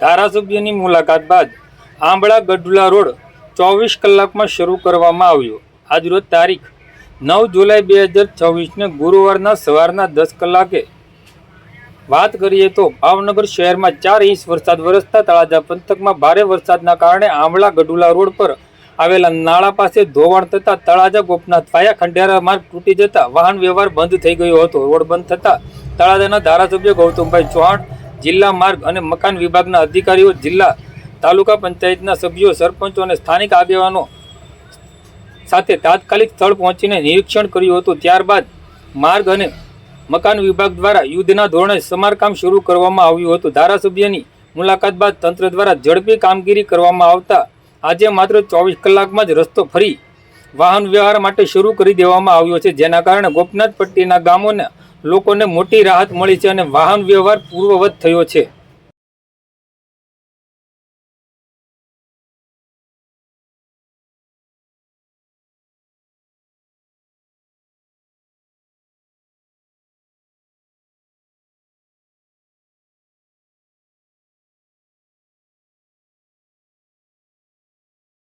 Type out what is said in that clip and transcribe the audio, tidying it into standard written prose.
ધારાસભ્યની મુલાકાત બાદ આંબળા ગઢુલા રોડ 24 કલાકમાં શરૂ કરવામાં આવ્યો। આજરોજ તારીખ 9 જુલાઈ 2026ને ગુરુવારના સવારના 10 કલાકે વાત કરીએ તો ભાવનગર શહેરમાં 4 ઇંચ વરસાદ વરસતા તળાજા પંથકમાં ભારે વરસાદના કારણે આંબળા ગઢુલા રોડ પર આવેલા નાળા પાસે ધોવાણ થતા તળાજા ગોપનાથ પાયા ખંડેરા માર્ગ તૂટી જતા વાહન વ્યવહાર બંધ થઈ ગયો હતો। રોડ બંધ થતા તળાજાના ધારાસભ્ય ગૌતમભાઈ ચૌહાણ, જિલ્લા માર્ગ અને મકાન વિભાગના અધિકારીઓ, જિલ્લા તાલુકા પંચાયતના સભ્યો, સરપંચો અને સ્થાનિક આગેવાનો સાથે તાત્કાલિક સ્થળ પહોંચીને નિરીક્ષણ કર્યું હતું। ત્યારબાદ માર્ગ અને મકાન વિભાગ દ્વારા યુદ્ધના ધોરણે સમારકામ શરૂ કરવામાં આવ્યું હતું। ધારાસભ્યની મુલાકાત બાદ તંત્ર દ્વારા ઝડપી કામગીરી કરવામાં આવતા આજે માત્ર 24 કલાકમાં જ રસ્તો ફરી વાહન વ્યવહાર માટે શરૂ કરી દેવામાં આવ્યો છે, જેના કારણે ગોપનાથ પટ્ટીના ગામોના લોકોને મોટી રાહત મળી છે અને વાહન વ્યવહાર પૂર્વવત થયો છે।